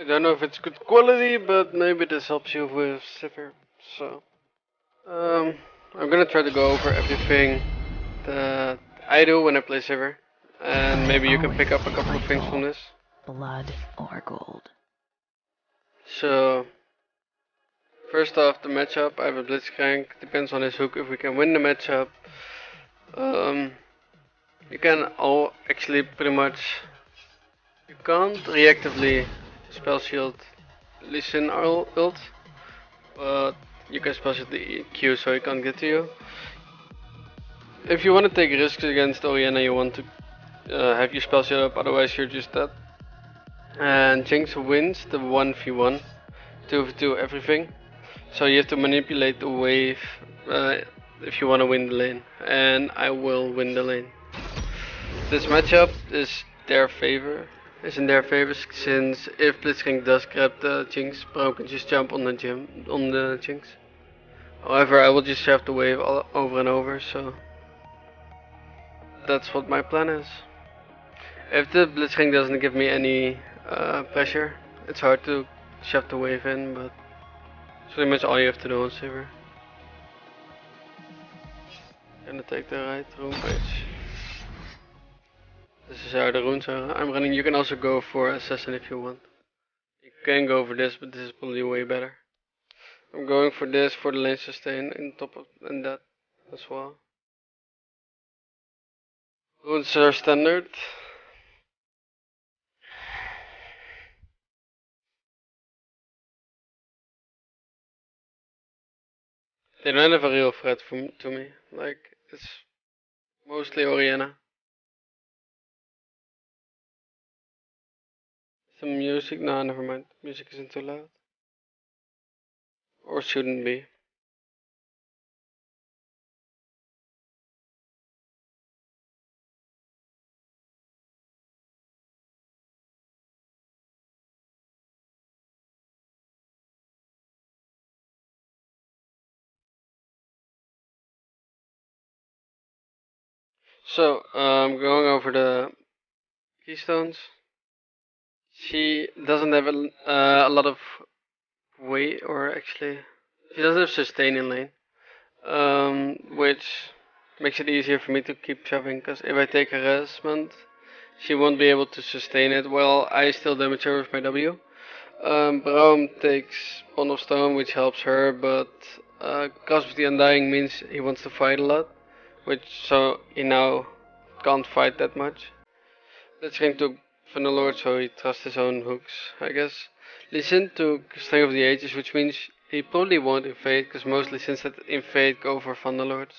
I don't know if it's good quality, but maybe this helps you with sivir. So, um, I'm gonna try to go over everything that I do when I play sivir, and maybe you can pick up a couple of things from this. Blood or gold. So, first off, the matchup. I have a blitzcrank. Depends on his hook. If we can win the matchup, um, you can all actually pretty much. You can't reactively spell shield Lee Sin ult, but you can spell shield the Q so he can't get to you. If you want to take risks against Orianna, you want to have your spell shield up, otherwise you're just dead. And Jinx wins the 1v1, 2v2 everything. So you have to manipulate the wave if you want to win the lane, and I will win the lane. This matchup is in their favor, since if Blitzcrank does grab the Jinx, Braum can just jump on the Jinx. However, I will just have the wave over and over, so that's what my plan is. If the Blitzcrank doesn't give me any pressure, it's hard to shove the wave in, but it's pretty much all you have to do on Sivir. Gonna take the right room page. This is how the runes are. I'm running. You can also go for Assassin if you want. You can go for this, but this is probably way better. I'm going for this for the lane sustain in top of and that as well. Runes are standard. They don't have a real threat to me. Like, it's mostly Orianna. Some music? No, never mind. Music isn't too loud. Or shouldn't be. So, going over the keystones. She doesn't have a lot of weight, or actually, she doesn't have sustain in lane. Which makes it easier for me to keep shoving, because if I take harassment, she won't be able to sustain it while I still damage her with my W. Braum takes Bond of Stone, which helps her, but Grasp of the Undying means he wants to fight a lot, which so he now can't fight that much. Blitzcrank took Lord, so he trusts his own hooks, I guess. Lee Sin took Strength of the Ages, which means he probably won't invade, because most Lee Sins that invade go for Lords.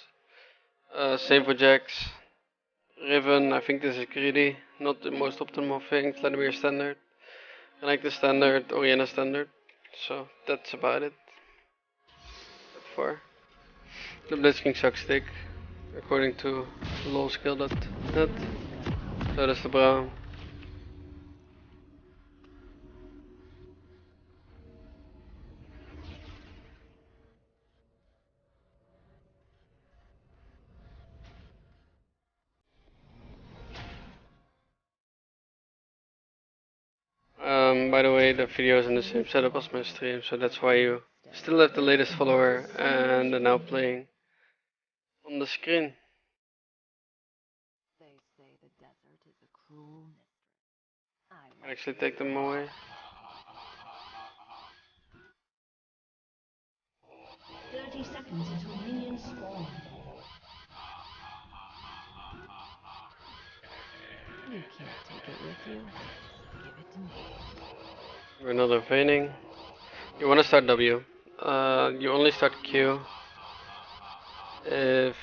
Same for Jax. Riven, I think this is greedy, not the most optimal thing. Vladimir standard. I like the standard, Orianna standard. So that's about it. For the Blitzking sucks stick, according to lolskill.net. So that's the Braum. By the way, the video is in the same setup as my stream, so that's why you still have the latest follower and are now playing on the screen. They say the desert is a cruel mistress. I actually take them away. 30 seconds until minions spawn. You can't take it with you. Give it to me. We're not invading. You want to start W. You only start Q if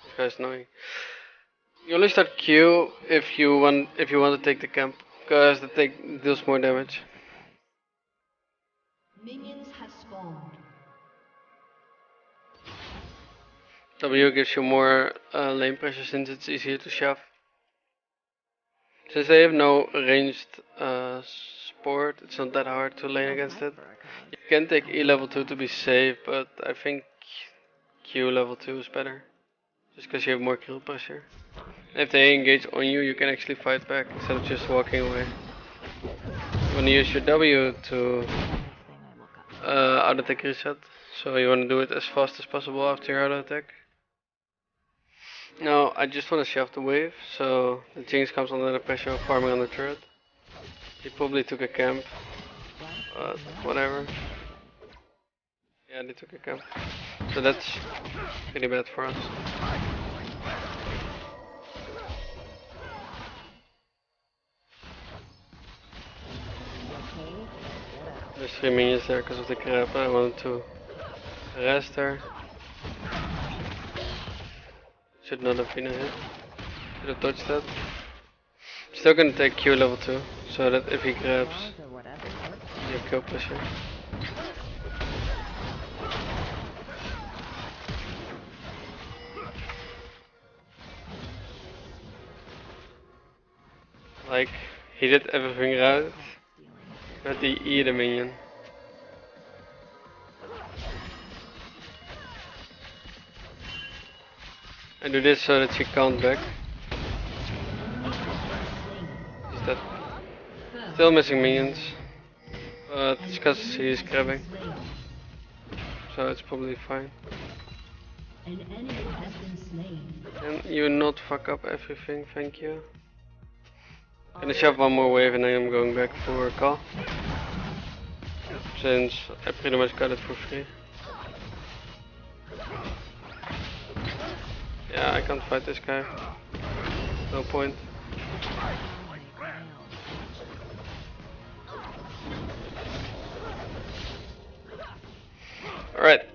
this guy's annoying. You only start Q if you want to take the camp, because the take deals more damage. Minions have spawned. W gives you more lane pressure since it's easier to shove. Since they have no ranged support, it's not that hard to lane against it. You can take E level 2 to be safe, but I think Q level 2 is better. Just because you have more kill pressure. If they engage on you, you can actually fight back instead of just walking away. When you use your W to Anything I look up. auto attack reset, so you want to do it as fast as possible after your auto attack. Now I just want to shove the wave, so the Jinx comes under the pressure of farming on the turret. He probably took a camp, but whatever. Yeah, they took a camp. So that's pretty bad for us. There's 3 minions there because of the crab. I wanted to rest her. Should not have been a hit. Should have dodged that. Still gonna take Q level 2, so that if he grabs, you have kill pressure. Like, he did everything right, but he E the minion. I do this so that she can't back. Is that still missing minions? But it's because he's grabbing, so it's probably fine. An enemy has been slain. Can you not fuck up everything, thank you. Gonna shove one more wave and then I'm going back for a call. Since I pretty much got it for free. Yeah, I can't fight this guy. No point. Alright.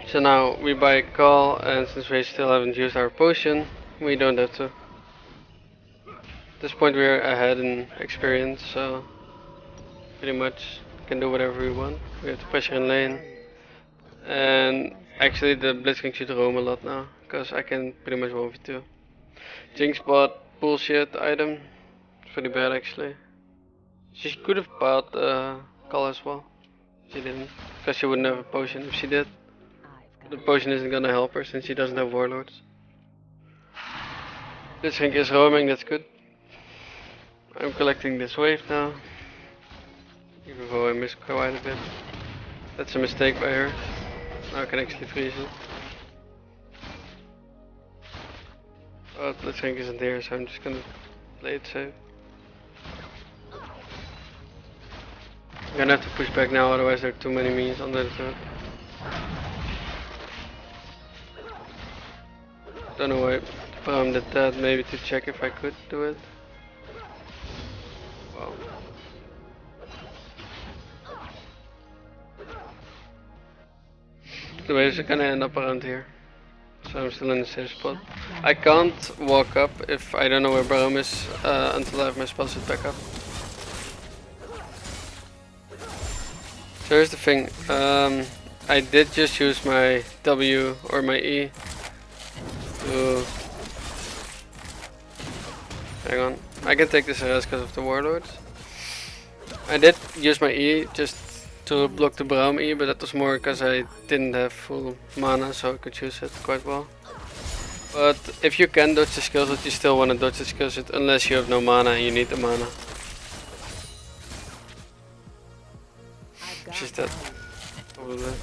So now we buy a call, and since we still haven't used our potion, we don't have to. At this point we're ahead in experience, so pretty much can do whatever we want. We have the pressure in lane. And actually the Blitzking should roam a lot now, because I can pretty much 1v2. Jinx bought bullshit item. It's pretty bad actually. She could have bought call as well. She didn't, because she wouldn't have a potion if she did. But the potion isn't gonna help her since she doesn't have warlords. Blitzking is roaming, that's good. I'm collecting this wave now. Even though I missed quite a bit. That's a mistake by her. Now I can actually freeze it. But Blitzcrank isn't here, so I'm just gonna play it safe. I'm gonna have to push back now, otherwise there are too many minions under the turret. Don't know why Bram did that, maybe to check if I could do it. Wow. The waves are gonna end up around here. So I'm still in the safe spot. I can't walk up if I don't know where Bram is until I have my spell set back up. So here's the thing, I did just use my W or my E to... Hang on, I can take this as because of the warlords. I did use my E just to block the Braum E, but that was more because I didn't have full mana, so I could use it quite well. But if you can dodge the skill set, you still want to dodge the skill set unless you have no mana and you need the mana. She's dead. Probably.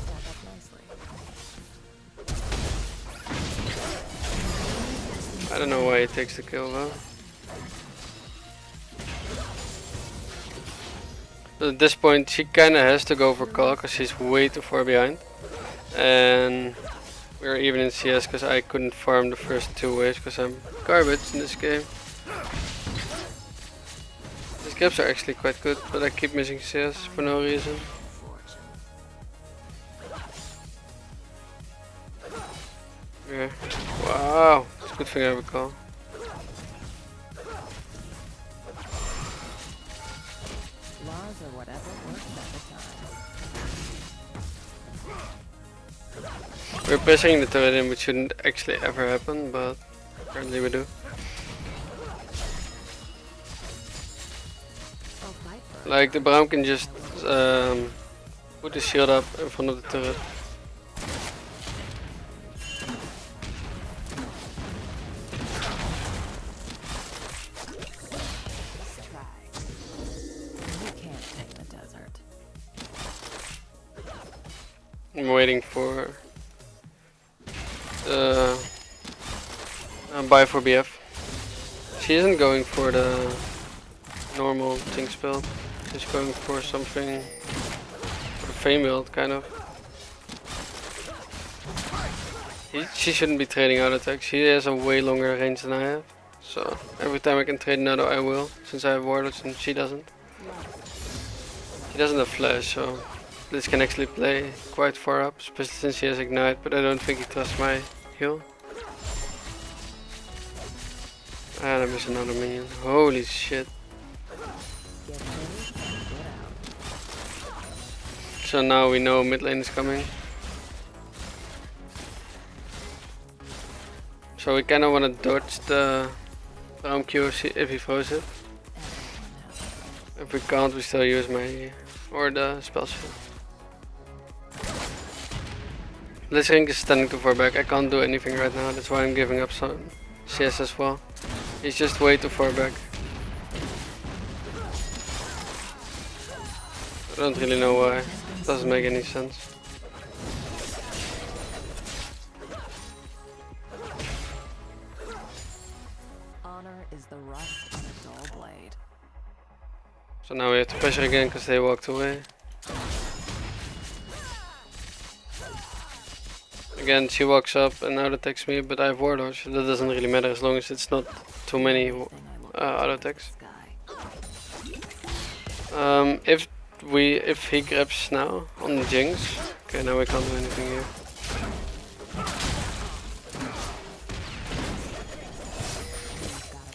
I don't know why he takes the kill though. But at this point she kinda has to go for call because she's way too far behind. And we're even in CS because I couldn't farm the first 2 waves because I'm garbage in this game. These gaps are actually quite good, but I keep missing CS for no reason. Yeah. Wow, it's a good thing I have a call. Laws or whatever works at the time. We're pressing the turret in, which shouldn't actually ever happen, but apparently we do. Like the Braum can just put his shield up in front of the turret. I'm waiting for the buy for BF. She isn't going for the normal Jinx build. She's going for something for the Fame build, kind of. She shouldn't be trading out attack. She has a way longer range than I have. So every time I can trade another, I will, since I have warlocks and she doesn't. She doesn't have flash, so this can actually play quite far up, especially since she has ignite, but I don't think he trusts my heal. And I miss another minion. Holy shit. So now we know mid lane is coming. So we kinda wanna dodge the roam Q if he throws it. If we can't, we still use my or the spell shield. Blitzcrank is standing too far back. I can't do anything right now. That's why I'm giving up some CS as well. He's just way too far back. I don't really know why. It doesn't make any sense. Honor is the rust on a dull blade. So now we have to pressure again because they walked away. Again, she walks up and auto attacks me, but I have ward dodge. That doesn't really matter as long as it's not too many auto attacks. If he grabs now on the Jinx, okay, now we can't do anything here.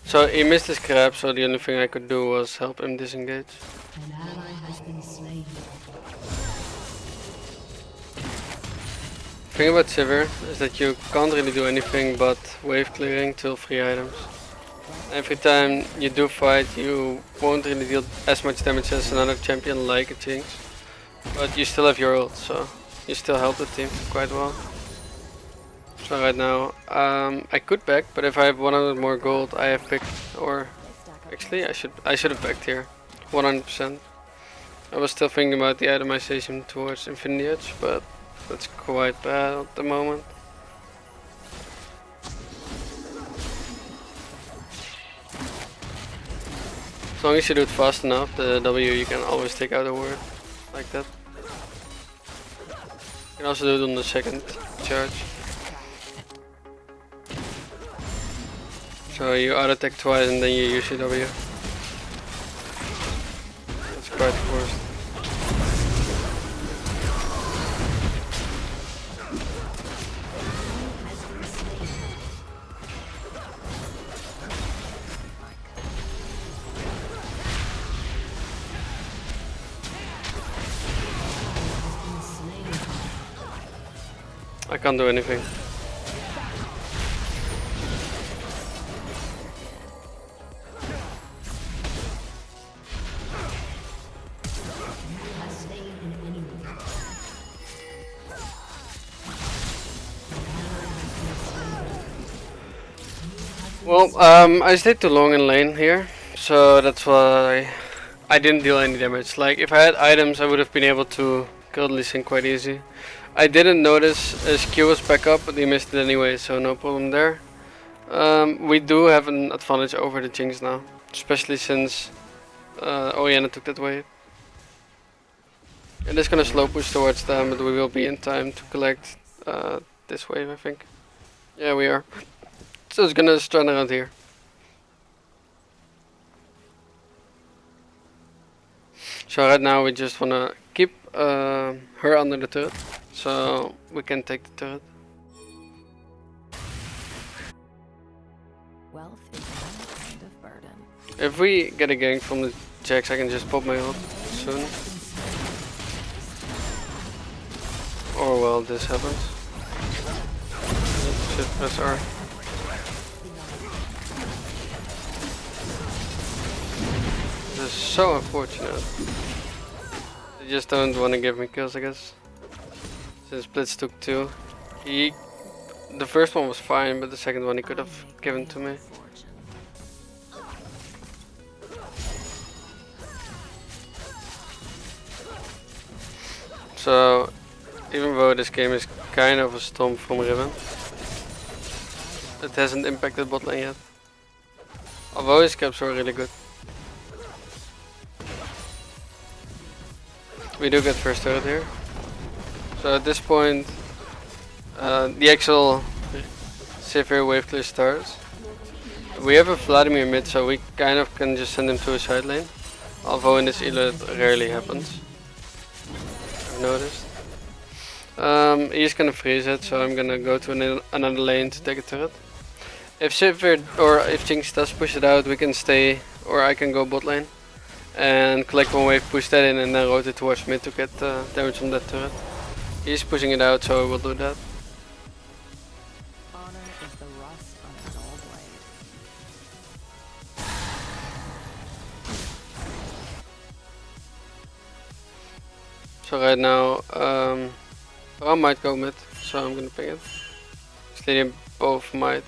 So he missed his grab, so the only thing I could do was help him disengage. An ally has been slain. The thing about sivir is that you can't really do anything but wave clearing till 3 items. Every time you do fight, you won't really deal as much damage as another champion like a Jinx, but you still have your ult, so you still help the team quite well. So right now, I could back, but if I have 100 more gold, I have picked, or actually I should have backed here, 100%. I was still thinking about the itemization towards Infinity Edge, but that's quite bad at the moment. As long as you do it fast enough, the W you can always take out a word like that. You can also do it on the second charge. So you auto attack twice and then you use your W. That's quite forced. I can't do anything. Well, I stayed too long in lane here, so that's why I didn't deal any damage. Like, if I had items, I would have been able to kill Lee Sin quite easy. I didn't notice his Q was back up, but he missed it anyway, so no problem there. We do have an advantage over the Jinx now, especially since Orianna took that wave. It is gonna slow push towards them, but we will be in time to collect this wave, I think. Yeah, we are. So it's gonna start around here. So right now we just wanna keep her under the turret, so we can take the turret. Wealth is one kind of burden. If we get a gank from the Jax, I can just pop my ult soon. Or well, this happens. Shit, press R. This is so unfortunate. They just don't want to give me kills, I guess. Since Blitz took 2. The first one was fine, but the second one he could have given to me. So Even though this game is kind of a storm from Riven, it hasn't impacted bot lane yet. Although his caps are really good. We do get first turret here. So at this point, the actual sivir wave clear starts. We have a Vladimir mid, so we kind of can just send him to a side lane. Although in this elo it rarely happens. I've noticed. He's gonna freeze it, so I'm gonna go to another lane to take a turret. If sivir or if Jinx does push it out, we can stay, or I can go bot lane and collect one wave, push that in, and then rotate towards mid to get damage from that turret. He's pushing it out, so I will do that. Honor is the rust on a dull blade. So right now, Ram might go mid, so I'm gonna pick it. Actually, they both might.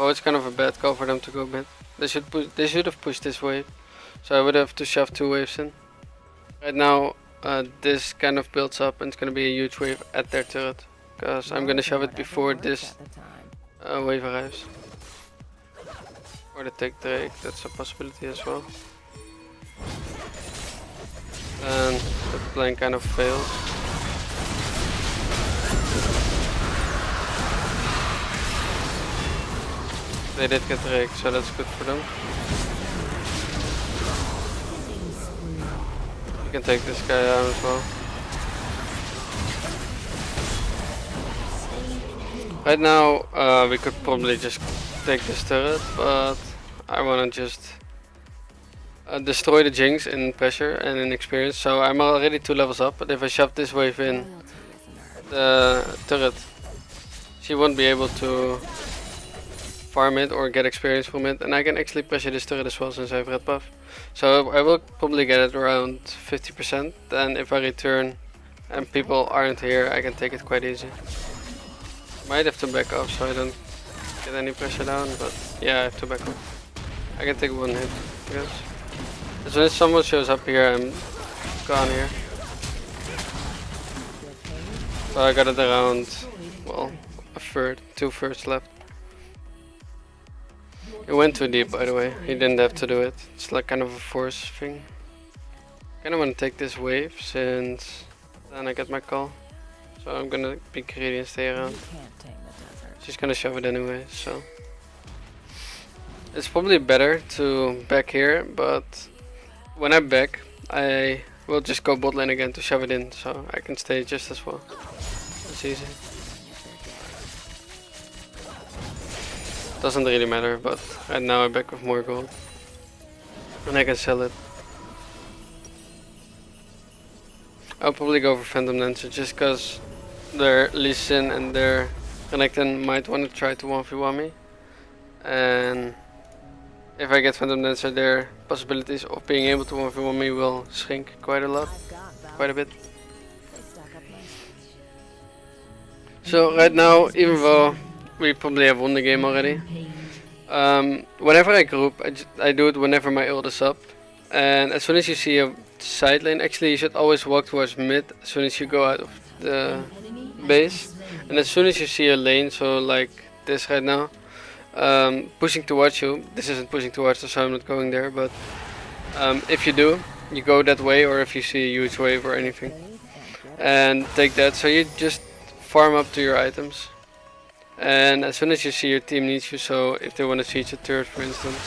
Oh, it's kind of a bad call for them to go mid. They should have pushed this wave, so I would have to shove 2 waves in. Right now, this kind of builds up, and it's gonna be a huge wave at their turret, because I'm gonna shove it before this wave arrives. Or the take Drake, that's a possibility as well. And the plan kind of fails. They did get Drake, so that's good for them. You can take this guy down as well. Right now, we could probably just take this turret, but I wanna just destroy the Jinx in pressure and in experience. So I'm already 2 levels up, but if I shove this wave in the turret, she won't be able to farm it or get experience from it, and I can actually pressure this turret as well since I have red buff. So I will probably get it around 50%, then if I return and people aren't here, I can take it quite easy. Might have to back off so I don't get any pressure down, but yeah, I have to back off. I can take 1 hit, I guess. As soon as someone shows up here, I'm gone here. So I got it around, well, a third, 2 thirds left. It went too deep, by the way. He didn't have to do it. It's like kind of a force thing. Kinda wanna take this wave since then I get my call. So I'm gonna be greedy and stay around. She's gonna shove it anyway, so. It's probably better to back here, but when I back, I will just go bot lane again to shove it in, so I can stay just as well. It's easy. Doesn't really matter, but right now I back with more gold. And I can sell it. I'll probably go for Phantom Dancer just cause their Lee Sin and their Renekton might want to try to 1v1 me. And if I get Phantom Dancer, their possibilities of being able to 1v1 me will shrink quite a lot. Quite a bit. So right now, even though we probably have won the game already, whenever I group, I do it whenever my ult is up. And as soon as you see a side lane, actually you should always walk towards mid as soon as you go out of the base. And as soon as you see a lane, so like this right now, pushing towards you, this isn't pushing towards us, so I'm not going there, but if you do, you go that way, or if you see a huge wave or anything, and take that. So you just farm up to your items. And as soon as you see your team needs you, so if they want to siege a turret for instance,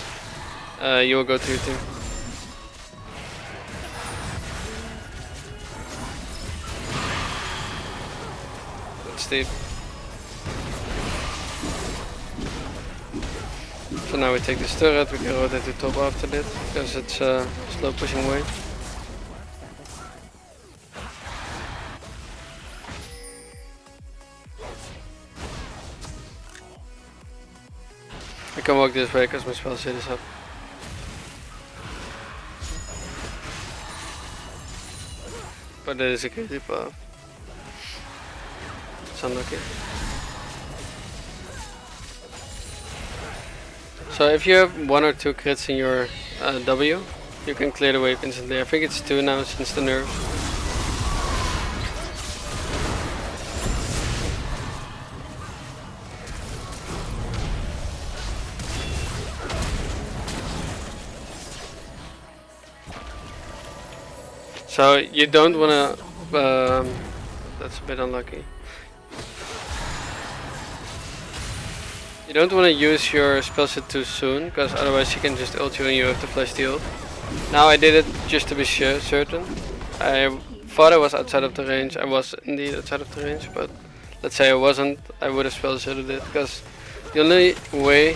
you will go to your team. That's deep. So now we take this turret, we can rotate to top after this, because it's a slow pushing wave. I can walk this way because my spell set is up. But there is a crazy path. It's unlucky. So if you have 1 or 2 crits in your W, you can clear the wave instantly. I think it's 2 now since the nerf. So you don't wanna. That's a bit unlucky. You don't wanna use your spell set too soon, because otherwise she can just ult you and you have to flash the ult. Now I did it just to be certain. I thought I was outside of the range. I was indeed outside of the range, but let's say I wasn't. I would have spell setted it, because the only way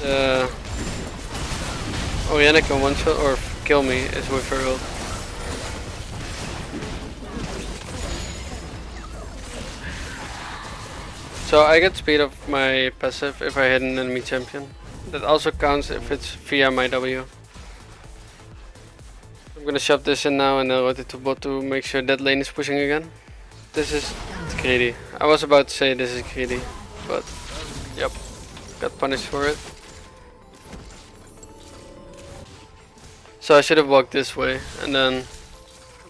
the Oriana can one shot or kill me is with her ult. So I get speed of my passive if I hit an enemy champion. That also counts if it's via my W. I'm gonna shove this in now and then rotate to bot to make sure that lane is pushing again. This is greedy. I was about to say this is greedy, but yep, got punished for it. So I should have walked this way and then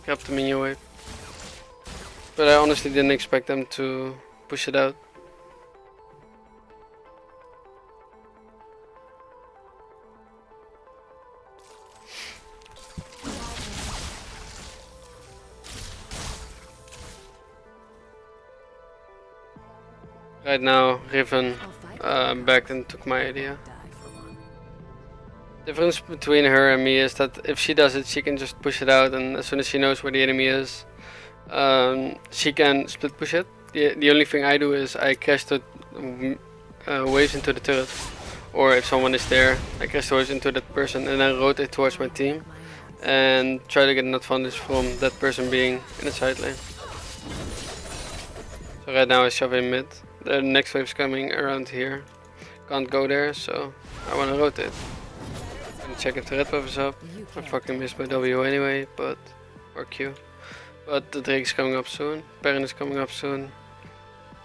grabbed the minion wave. But I honestly didn't expect them to push it out. Right now, Riven backed and took my idea. Difference between her and me is that if she does it, she can just push it out, and as soon as she knows where the enemy is, she can split push it. The only thing I do is I crash the waves into the turret, or if someone is there, I crash the waves into that person and then rotate towards my team and try to get an advantage from that person being in the side lane. So right now I shove in mid. The next wave's coming around here. Can't go there, so I wanna rotate. Gonna check if the red buff is up. I fucking missed my W anyway, but or Q. But the Drake's coming up soon. Baron is coming up soon.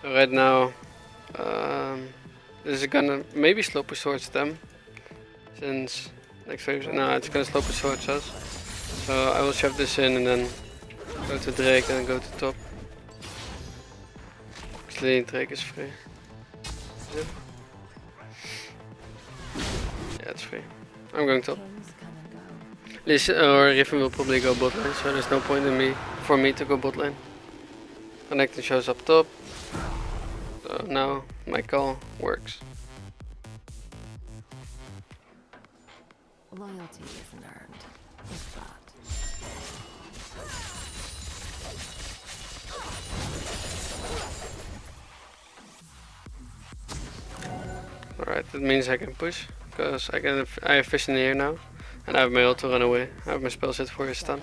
So right now, this is gonna maybe slow push towards them. Since next wave, no, it's gonna slow push towards us. So I will shove this in and then go to Drake and then go to top. Actually, Drake is free. Is it? Yeah, it's free. I'm going top. Liz or Riven will probably go bot lane, so there's no point in for me to go bot lane. Connecting shows up top. So now my call works. Loyalty isn't earned. It's bought. Alright, that means I can push, because I have vision here now, and I have my ult to run away. I have my spell set for his stun.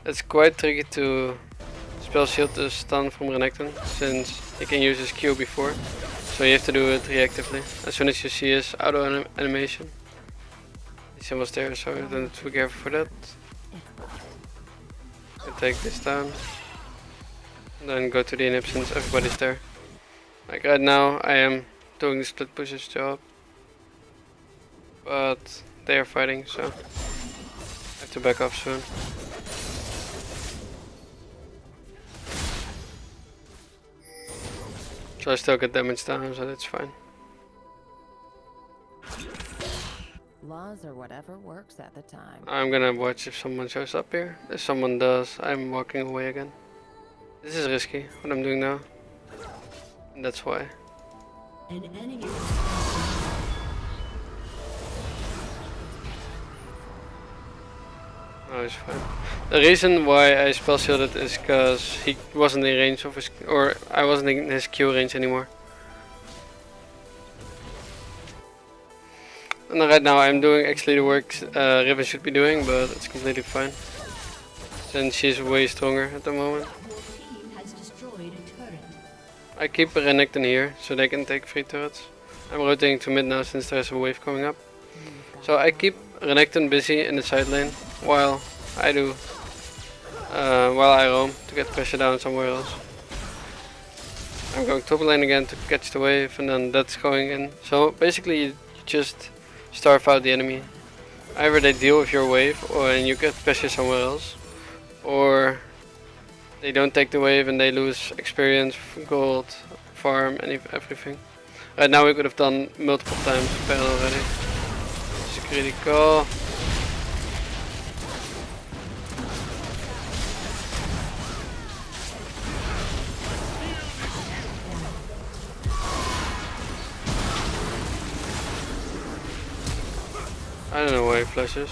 It's quite tricky to spell shield the stun from Renekton, since he can use his Q before, so you have to do it reactively. As soon as you see his auto animation. He's almost there, so I don't have to be careful for that. I take this down, and then go to the inhib since everybody's there. Like right now I am doing the split pushes job, but they are fighting, so I have to back off soon. So I still get damage down, so that's fine. Laws are whatever works at the time. I'm gonna watch if someone shows up here. If someone does, I'm walking away again. This is risky, what I'm doing now. And that's why. An enemy. Oh, he's fine. The reason why I spell shielded is because he wasn't in range of his, or I wasn't in his Q range anymore. And right now I'm doing actually the work Riven should be doing, but it's completely fine. Since she's way stronger at the moment. Your team has destroyed a turret. I keep Renekton here, so they can take 3 turrets. I'm rotating to mid now since there's a wave coming up. So I keep Renekton busy in the side lane while I roam to get pressure down somewhere else. I'm going top lane again to catch the wave, and then that's going in. So basically you just starve out the enemy. Either they deal with your wave and you get pressure somewhere else, or they don't take the wave and they lose experience, gold, farm, and everything. Right now we could have done multiple times Baron already. It's critical. don't know why he flashes.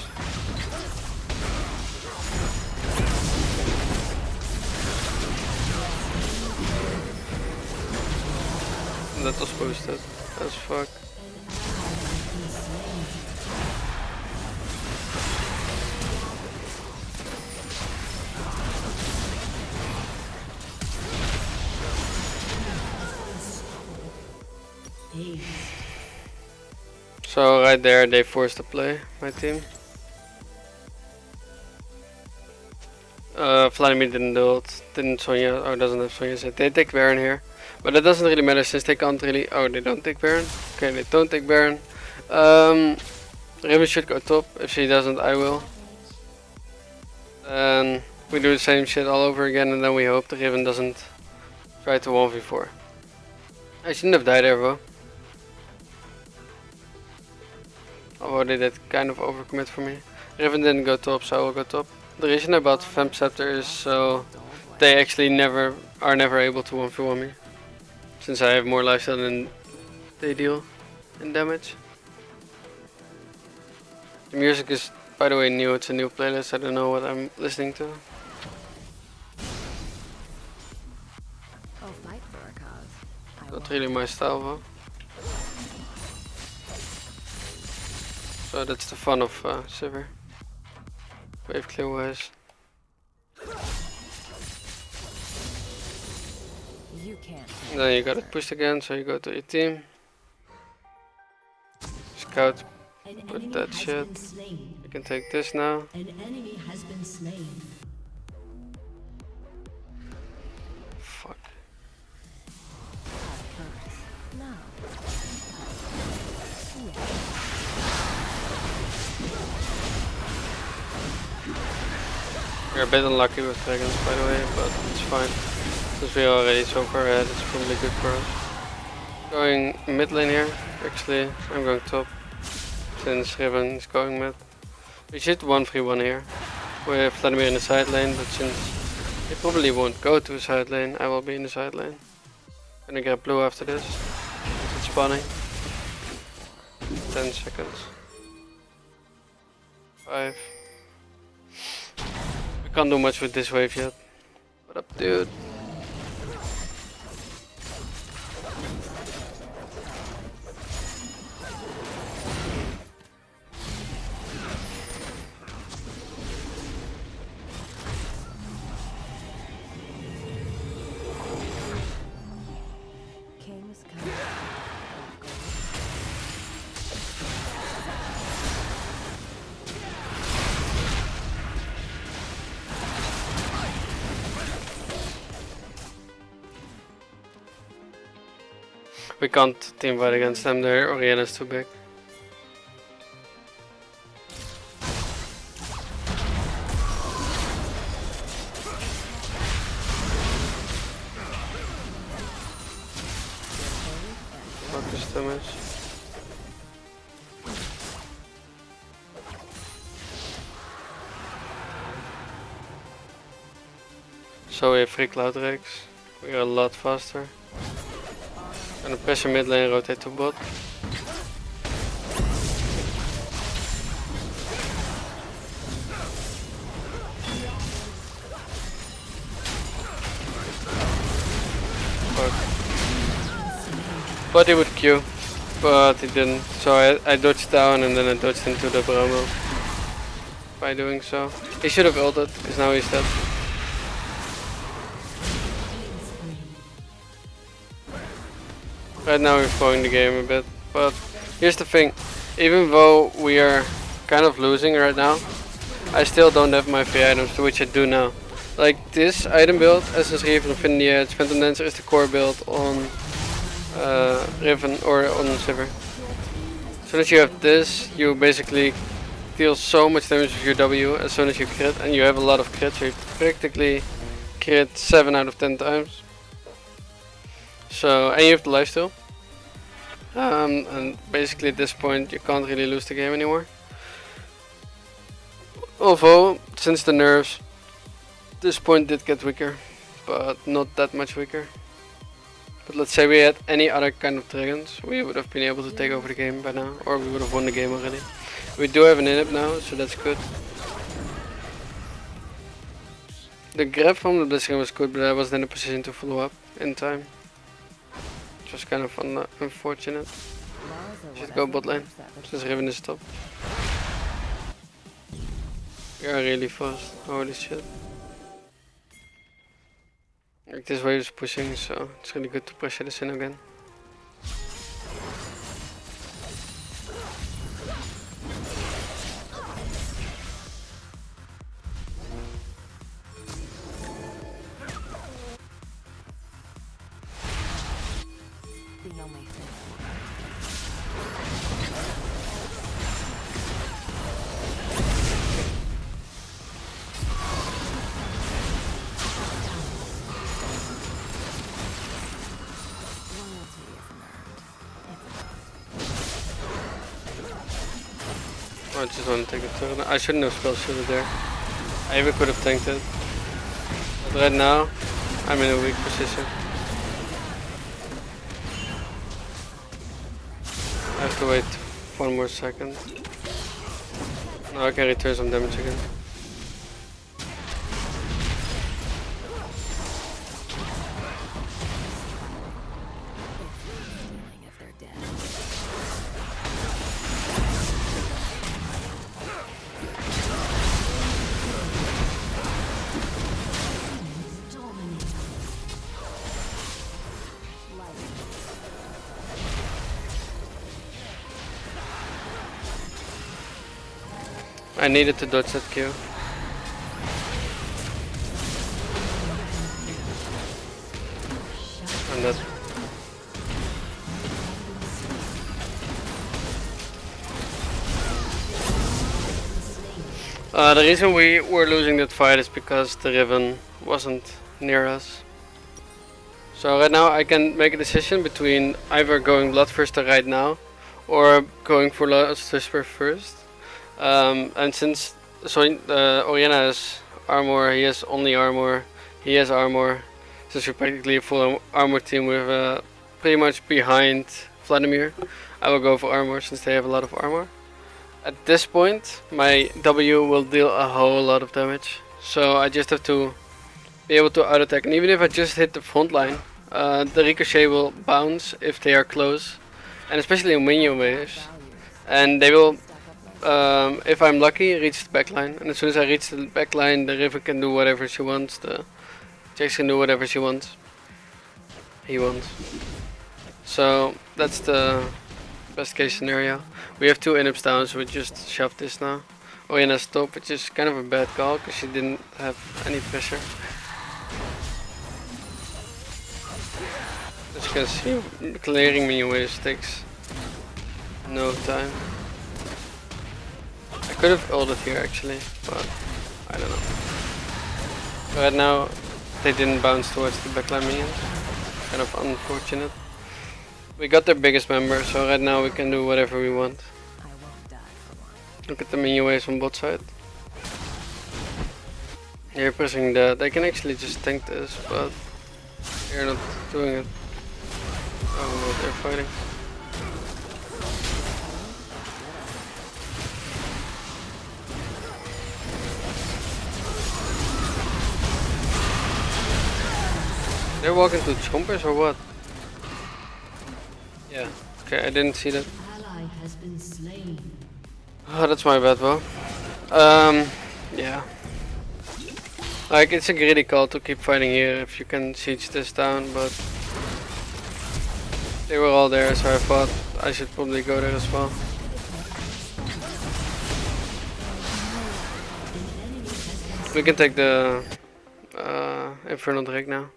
That was posted. As fuck. So right there they forced the play, my team. Vladimir didn't do it, didn't Sonya, or doesn't have Sonya set. They take Baron here. But it doesn't really matter since they can't really, oh they don't take Baron. Okay, they don't take Baron. Riven should go top, if she doesn't I will. And we do the same shit all over again and then we hope the Riven doesn't try to 1v4. I shouldn't have died there bro. Although they did kind of overcommit for me. Riven didn't go top, so I will go top. The reason I bought Vamp Scepter is so they actually are never able to 1v1 me. Since I have more lifesteal than they deal in damage. The music is, by the way, new. It's a new playlist. I don't know what I'm listening to. I'll fight for a cause. Not really my style though. So that's the fun of sivir. Wave clear wise. You can't. Then you got it pushed again, so you go to your team. Scout, put that shit. You can take this now. An enemy has been slain. Fuck. No. We're a bit unlucky with dragons by the way, but it's fine. Since we're already so far ahead, it's probably good for us. Going mid lane here. Actually, I'm going top. Since Riven is going mid. We should 1v1 here. With Vladimir in the side lane, but since he probably won't go to the side lane, I will be in the side lane. Gonna get blue after this. It's spawning. 10 seconds. 5. We can't do much with this wave yet. What up, dude? King's come. We can't team fight against them, their Oriana's too big. Focus damage. So we have 3 Cloud Rakes. We are a lot faster. Gonna pressure mid lane, rotate to bot. Fuck. Thought he would Q, but he didn't. So I dodged down and then I dodged into the Brahmo. By doing so. He should have ulted, because now he's dead. Right now we're throwing the game a bit, but here's the thing, even though we are kind of losing right now, I still don't have my free items, which I do now. Like this item build, Essence Reaver, Infinity Edge, Phantom Dancer is the core build on Riven or on Sivir. As soon as you have this, you basically deal so much damage with your W as soon as you crit, and you have a lot of crits, so you practically crit 7 out of 10 times. So, and you have the lifesteal. And basically at this point you can't really lose the game anymore. Although, since the nerfs, this point did get weaker, but not that much weaker. But let's say we had any other kind of dragons, we would have been able to take over the game by now, or we would have won the game already. We do have an inhib now, so that's good. The grab from the Blitzcrank was good, but I wasn't in a position to follow up in time. Which was kind of unfortunate. Should go bot lane, since Riven is top. We are really fast, holy shit. Like this wave is pushing, so it's really good to pressure this in again. The only thing. I just want to take a turn. I shouldn't have spell shielded there. I even could have tanked it. But right now, I'm in a weak position. I have to wait 1 more second. Now I can return some damage again. If they're dead. I needed to dodge that Q. And that. The reason we were losing that fight is because the Riven wasn't near us. So right now I can make a decision between either going Bloodthirster right now or going for Last Whisper first. And since Oriana has armor, he has only armor, he has armor. Since we're practically a full armor team with pretty much behind Vladimir, I will go for armor since they have a lot of armor. At this point, my W will deal a whole lot of damage, so I just have to be able to auto attack. And even if I just hit the front line, the ricochet will bounce if they are close, and especially in minion waves, and they will. If I'm lucky, reach the backline, and as soon as I reach the backline, the Riven can do whatever she wants, the Jax can do whatever she wants. He wants. So that's the best case scenario. We have 2 inhibs down, so we just shove this now. Oriana's top, which is kind of a bad call, because she didn't have any pressure. As you can see, clearing minion waves takes no time. I could have ulted here actually, but I don't know. Right now, they didn't bounce towards the backline minions. Kind of unfortunate. We got their biggest member, so right now we can do whatever we want. I won't die for one. Look at the minion waves on bot side. They're pressing that. They can actually just tank this, but they're not doing it. Oh, they're fighting. They're walking to chompers or what? Yeah. Okay, I didn't see that. Ally has been slain. Oh, that's my bad, bro. Yeah. Like, it's a greedy call to keep fighting here if you can siege this down, but they were all there, so I thought I should probably go there as well. We can take the Infernal Drake now.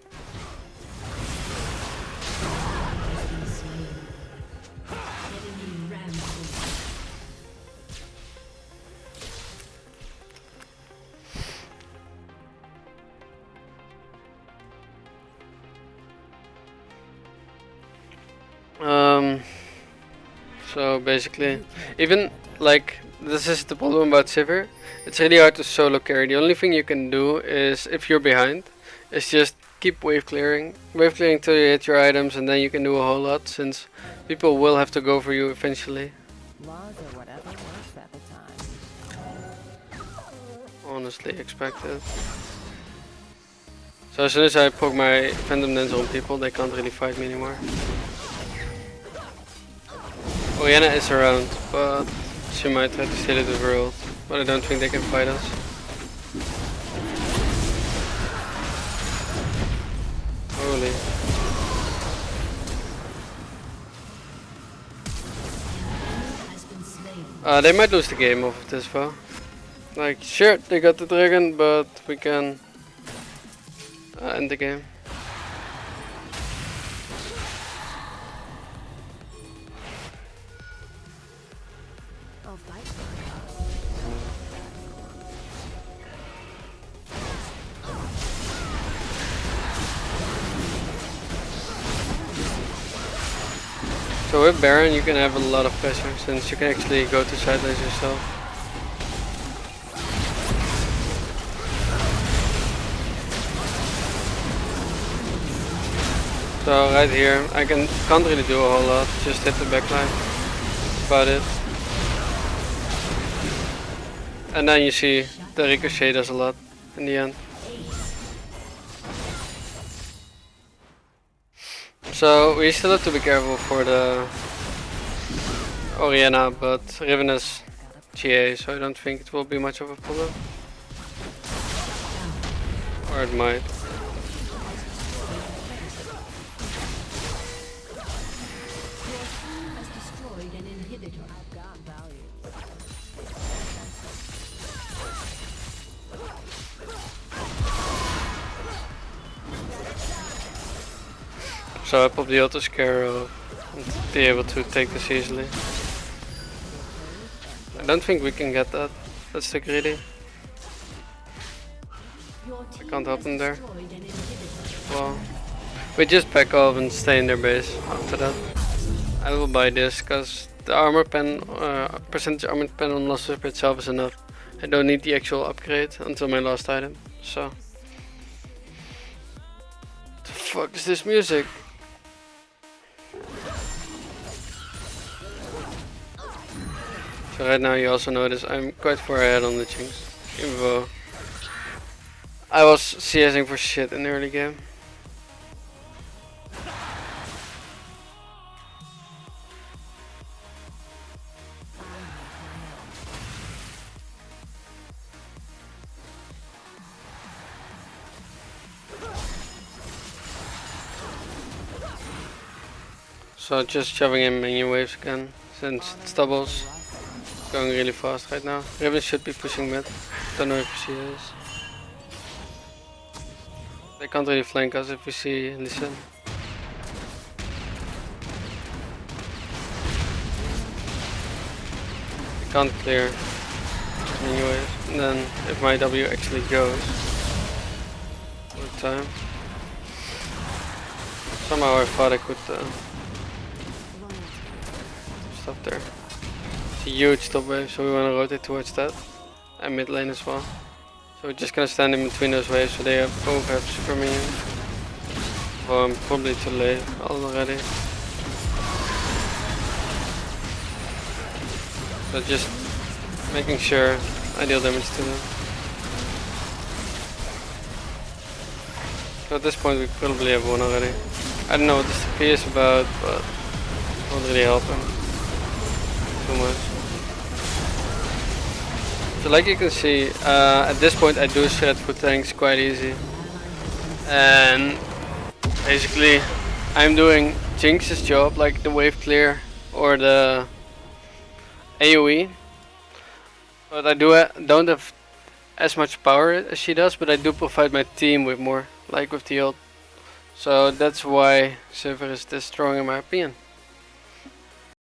So basically, even like this is the problem about sivir. It's really hard to solo carry. The only thing you can do is, if you're behind, is just keep wave clearing till you hit your items, and then you can do a whole lot. Since people will have to go for you eventually. Laws or whatever works at the time. honestly expected. So as soon as I poke my Phantom Dancer on people, they can't really fight me anymore. Oriana is around, but she might try to steal it with her ult, but I don't think they can fight us. Holy. They might lose the game off of this though. Like, sure, they got the dragon, but we can end the game. Oh, bite. So with Baron you can have a lot of pressure since you can actually go to side lanes yourself. So right here I can't really do a whole lot, just hit the backline. That's about it. And then you see the ricochet does a lot in the end. So we still have to be careful for the Oriana, but Riven is GA, so I don't think it will be much of a problem. Or it might. So I pop the auto scare and be able to take this easily. I don't think we can get that. That's too greedy. I can't help them there. Well, we just back off and stay in their base after that. I will buy this because the armor pen, percentage armor pen on Lost Whisper itself is enough. I don't need the actual upgrade until my last item. So. What the fuck is this music? So right now you also notice I'm quite far ahead on the Jinx, even though I was CSing for shit in the early game. So just shoving in minion waves again, since it's doubles. Going really fast right now. Riven should be pushing mid. Don't know if she is. They can't really flank us if we see listen. They can't clear anyways. And then if my W actually goes with time. Somehow I thought I could stop there. It's a huge top wave, so we want to rotate towards that. And mid lane as well. So we're just gonna stand in between those waves so they both have super minions. Well, I'm probably too late already. But just making sure I deal damage to them. So at this point we probably have won already. I don't know what this TP is about, but it won't really help him too much. So like you can see, at this point I do shred for tanks quite easy. And basically I'm doing Jinx's job, like the wave clear or the AoE. But I don't have as much power as she does, but I do provide my team with more, like with the ult. So that's why sivir is this strong in my opinion.